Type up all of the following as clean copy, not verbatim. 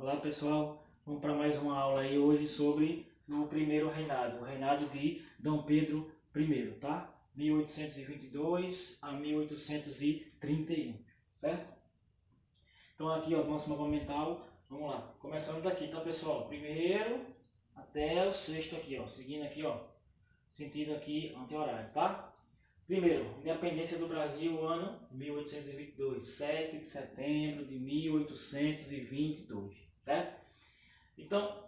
Olá pessoal, vamos para mais uma aula aí hoje sobre o primeiro reinado, o reinado de Dom Pedro I, tá? 1822 a 1831, certo? Então aqui ó, nosso mapa mental, vamos lá, começando daqui, tá pessoal? Primeiro até o sexto aqui ó, seguindo aqui ó, sentido aqui anti-horário, tá? Primeiro, independência do Brasil, ano 1822, 7 de setembro de 1822, certo? Então,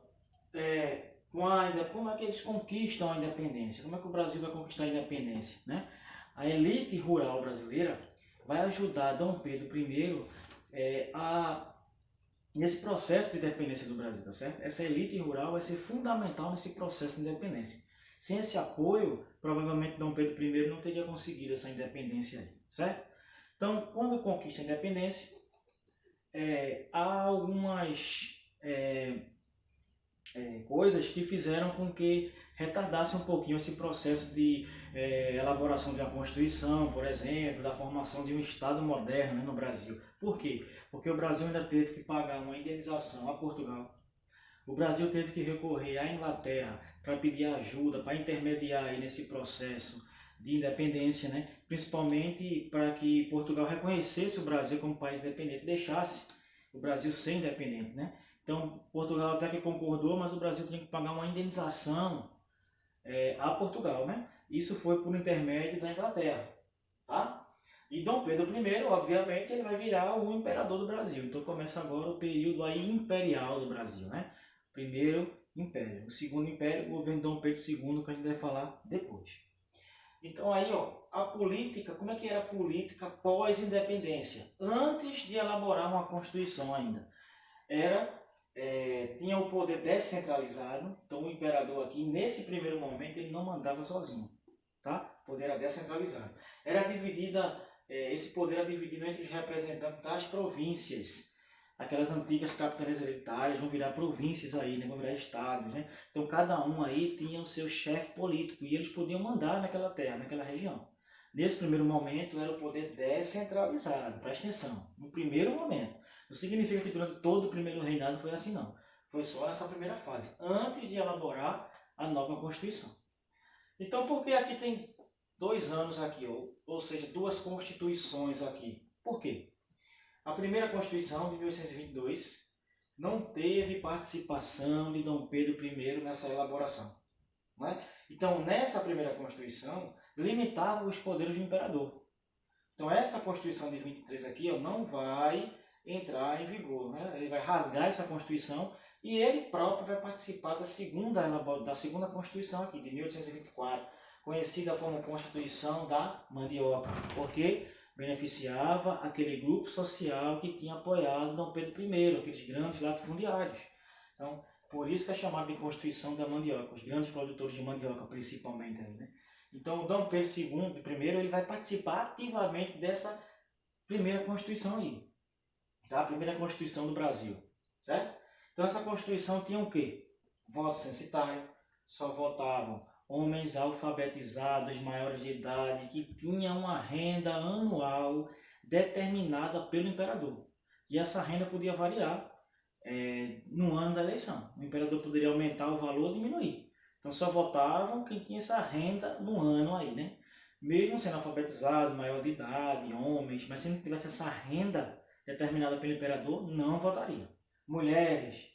como é que eles conquistam a independência? Como é que o Brasil vai conquistar a independência, né? A elite rural brasileira vai ajudar Dom Pedro I nesse processo de independência do Brasil, tá certo? Essa elite rural vai ser fundamental nesse processo de independência. Sem esse apoio, provavelmente Dom Pedro I não teria conseguido essa independência aí, certo? Então, quando conquista a independência, há algumas coisas que fizeram com que retardasse um pouquinho esse processo de elaboração de uma Constituição, por exemplo, da formação de um Estado moderno, né, no Brasil. Por quê? Porque o Brasil ainda teve que pagar uma indenização a Portugal. O Brasil teve que recorrer à Inglaterra para pedir ajuda, para intermediar aí nesse processo de independência, né? Principalmente para que Portugal reconhecesse o Brasil como país independente, deixasse o Brasil ser independente, né? Então, Portugal até que concordou, mas o Brasil tinha que pagar uma indenização a Portugal, né? Isso foi por intermédio da Inglaterra, tá? E Dom Pedro I, obviamente, ele vai virar o imperador do Brasil. Então começa agora o período aí imperial do Brasil, né? Primeiro império, o segundo império, o governo de Dom Pedro II, que a gente vai falar depois. Então aí, ó, a política, como é que era a política pós-independência? Antes de elaborar uma Constituição ainda. Tinha o poder descentralizado, então o imperador aqui, nesse primeiro momento, ele não mandava sozinho, tá? O poder era descentralizado. Esse poder era dividido entre os representantes das províncias. Aquelas antigas capitanias hereditárias vão virar províncias aí, né? Vão virar estados, né? Então cada um aí tinha o seu chefe político e eles podiam mandar naquela terra, naquela região. Nesse primeiro momento era o poder descentralizado, presta atenção, no primeiro momento. Não significa que durante todo o primeiro reinado foi assim não. Foi só nessa primeira fase, antes de elaborar a nova Constituição. Então por que aqui tem 2 anos aqui, ou seja, 2 constituições aqui? Por quê? A primeira Constituição de 1822 não teve participação de Dom Pedro I nessa elaboração. Né? Então, nessa primeira Constituição, limitava os poderes do imperador. Então, essa Constituição de 23 aqui não vai entrar em vigor. Né? Ele vai rasgar essa Constituição e ele próprio vai participar da segunda Constituição aqui, de 1824, conhecida como Constituição da Mandioca. Por quê? Beneficiava aquele grupo social que tinha apoiado Dom Pedro I, aqueles grandes latifundiários. Então, por isso que é chamado de Constituição da Mandioca, os grandes produtores de mandioca principalmente. Né? Então, Dom Pedro I, ele vai participar ativamente dessa primeira Constituição aí, tá? A primeira Constituição do Brasil, certo? Então, essa Constituição tinha o quê? Voto censitário, só votavam homens alfabetizados, maiores de idade, que tinham uma renda anual determinada pelo imperador. E essa renda podia variar no ano da eleição. O imperador poderia aumentar o valor ou diminuir. Então só votavam quem tinha essa renda no ano aí, né? Mesmo sendo alfabetizado, maior de idade, homens, mas se não tivesse essa renda determinada pelo imperador, não votaria. Mulheres,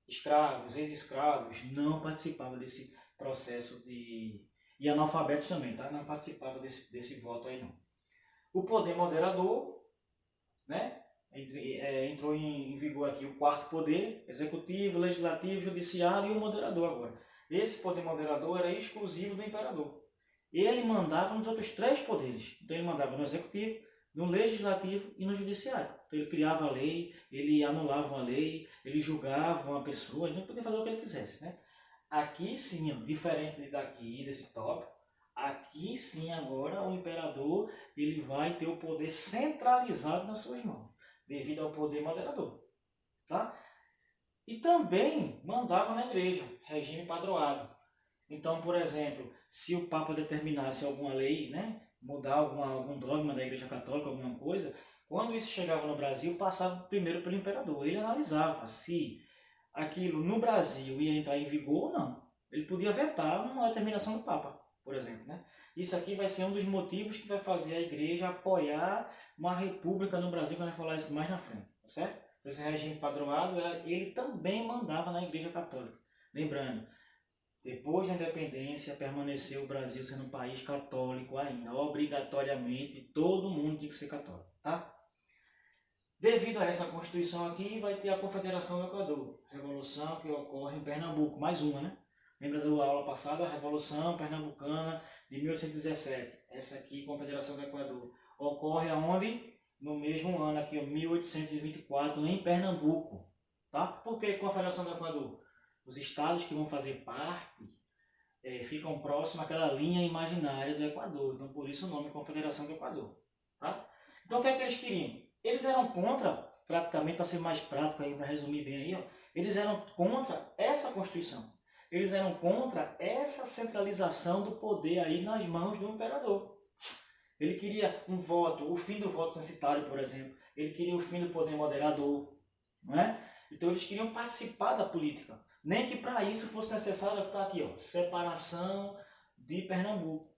escravos, ex-escravos, não participavam desse processo e analfabetos também, tá? Não participavam desse voto aí não. O poder moderador, né? Entrou em vigor aqui o quarto poder, executivo, legislativo, judiciário e o moderador agora. Esse poder moderador era exclusivo do imperador. Ele mandava nos outros 3 poderes. Então ele mandava no executivo, no legislativo e no judiciário. Então ele criava a lei, ele anulava uma lei, ele julgava uma pessoa, ele não podia fazer o que ele quisesse, né? Aqui sim, diferente daqui, desse tópico, aqui sim agora o imperador ele vai ter o poder centralizado nas suas mãos, devido ao poder moderador. Tá? E também mandava na igreja, regime padroado. Então, por exemplo, se o Papa determinasse alguma lei, né, mudar algum dogma da Igreja Católica, alguma coisa, Quando isso chegava no Brasil, passava primeiro pelo imperador. Ele analisava se aquilo no Brasil ia entrar em vigor ou não. Ele podia vetar uma determinação do Papa, por exemplo, né? Isso aqui vai ser um dos motivos que vai fazer a igreja apoiar uma república no Brasil, quando a gente falar isso mais na frente, tá certo? Então, esse regime padroado, ele também mandava na igreja católica. Lembrando, depois da independência, permaneceu o Brasil sendo um país católico ainda. Obrigatoriamente, todo mundo tinha que ser católico, tá? Devido a essa Constituição aqui, vai ter a Confederação do Equador, revolução que ocorre em Pernambuco, mais uma, né? Lembra da aula passada, a Revolução Pernambucana de 1817. Essa aqui, Confederação do Equador, ocorre aonde? No mesmo ano aqui, 1824, em Pernambuco, tá? Por que Confederação do Equador? Os estados que vão fazer parte ficam próximos àquela linha imaginária do Equador, então por isso o nome Confederação do Equador, tá? Então o que é que eles queriam? Eles eram contra, praticamente, para ser mais prático aí, para resumir bem aí, ó, eles eram contra essa Constituição. Eles eram contra essa centralização do poder aí nas mãos do imperador. Ele queria um voto, o fim do voto censitário, por exemplo. Ele queria o fim do poder moderador, não é? Então eles queriam participar da política. Nem que para isso fosse necessário, está aqui, ó, separação de Pernambuco.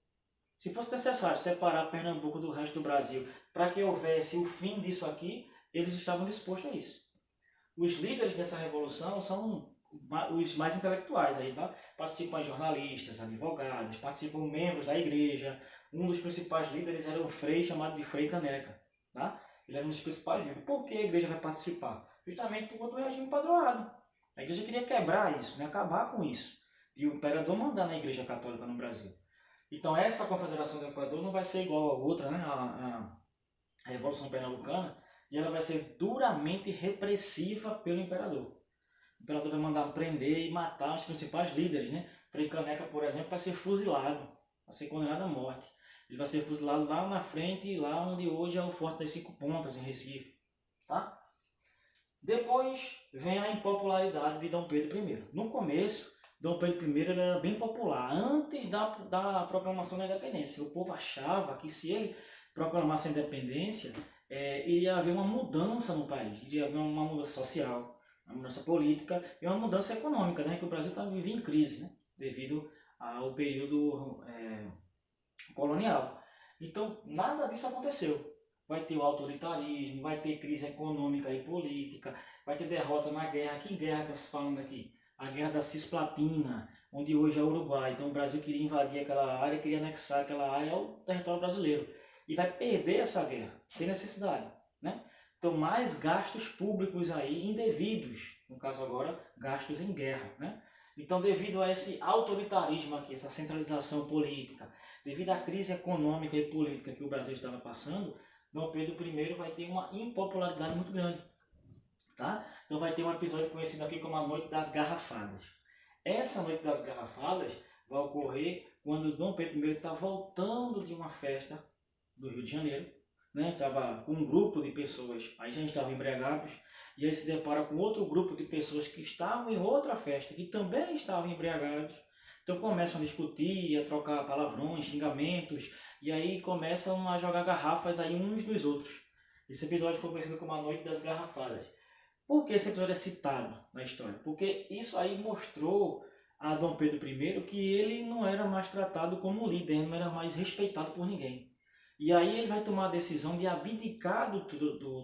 Se fosse necessário separar Pernambuco do resto do Brasil para que houvesse o fim disso aqui, eles estavam dispostos a isso. Os líderes dessa revolução são os mais intelectuais aí, tá? Participam jornalistas, advogados, participam membros da igreja. Um dos principais líderes era um frei chamado de Frei Caneca, tá? Ele era um dos principais líderes. Por que a igreja vai participar? Justamente por conta do regime padroado. A igreja queria quebrar isso, né? Acabar com isso. E o imperador mandar na igreja católica no Brasil. Então essa Confederação do Equador não vai ser igual a outra, né? A Revolução Pernambucana, e ela vai ser duramente repressiva pelo imperador. O imperador vai mandar prender e matar os principais líderes, né? Frei Caneca, por exemplo, vai ser fuzilado, vai ser condenado à morte. Ele vai ser fuzilado lá na frente, lá onde hoje é o Forte das Cinco Pontas, em Recife, tá? Depois vem a impopularidade de Dom Pedro I. No começo, Dom Pedro I era bem popular, antes da proclamação da independência. O povo achava que se ele proclamasse a independência, iria haver uma mudança no país, iria haver uma mudança social, uma mudança política e uma mudança econômica, né? Que o Brasil está vivendo em crise, né? Devido ao período colonial. Então, nada disso aconteceu. Vai ter o autoritarismo, vai ter crise econômica e política, vai ter derrota na guerra. Que guerra está se falando aqui? A guerra da Cisplatina, onde hoje é o Uruguai. Então o Brasil queria invadir aquela área, queria anexar aquela área ao território brasileiro. E vai perder essa guerra, sem necessidade, né? Então mais gastos públicos aí indevidos, no caso agora, gastos em guerra, né? Então devido a esse autoritarismo aqui, essa centralização política, devido à crise econômica e política que o Brasil estava passando, Dom Pedro I vai ter uma impopularidade muito grande, tá? Então vai ter um episódio conhecido aqui como a Noite das Garrafadas. Essa Noite das Garrafadas vai ocorrer quando Dom Pedro I está voltando de uma festa do Rio de Janeiro, né? Estava com um grupo de pessoas, aí já estavam embriagados, e aí se depara com outro grupo de pessoas que estavam em outra festa, que também estavam embriagados. Então começam a discutir, a trocar palavrões, xingamentos, e aí começam a jogar garrafas aí uns nos outros. Esse episódio foi conhecido como a Noite das Garrafadas. Por que esse episódio é citado na história? Porque isso aí mostrou a Dom Pedro I que ele não era mais tratado como líder, não era mais respeitado por ninguém. E aí ele vai tomar a decisão de abdicar do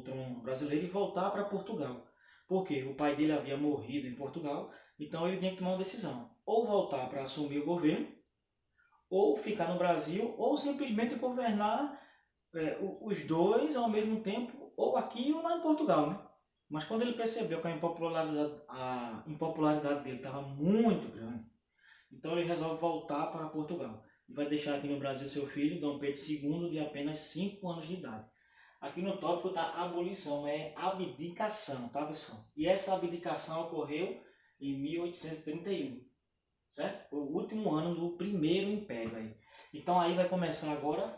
trono brasileiro e voltar para Portugal. Porque o pai dele havia morrido em Portugal, então ele tinha que tomar uma decisão. Ou voltar para assumir o governo, ou ficar no Brasil, ou simplesmente governar os dois ao mesmo tempo, ou aqui ou lá em Portugal, né? Mas quando ele percebeu que a impopularidade dele estava muito grande, então ele resolve voltar para Portugal. E vai deixar aqui no Brasil seu filho, Dom Pedro II, de apenas 5 anos de idade. Aqui no tópico está abolição, é abdicação, tá pessoal? E essa abdicação ocorreu em 1831, certo? Foi o último ano do primeiro império aí. Então aí vai começar agora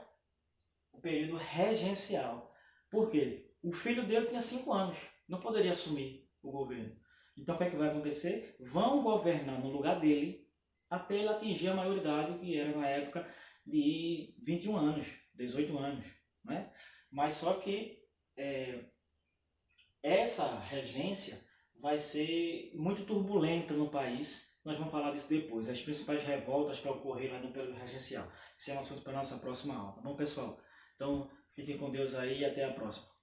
o período regencial. Por quê? O filho dele tinha 5 anos, não poderia assumir o governo. Então o que é que vai acontecer? Vão governar no lugar dele até ele atingir a maioridade, que era na época de 21 anos, 18 anos, né? Mas só que essa regência vai ser muito turbulenta no país. Nós vamos falar disso depois, as principais revoltas que ocorreram no período regencial. Esse é um assunto para a nossa próxima aula, tá bom, pessoal? Então, fiquem com Deus aí e até a próxima.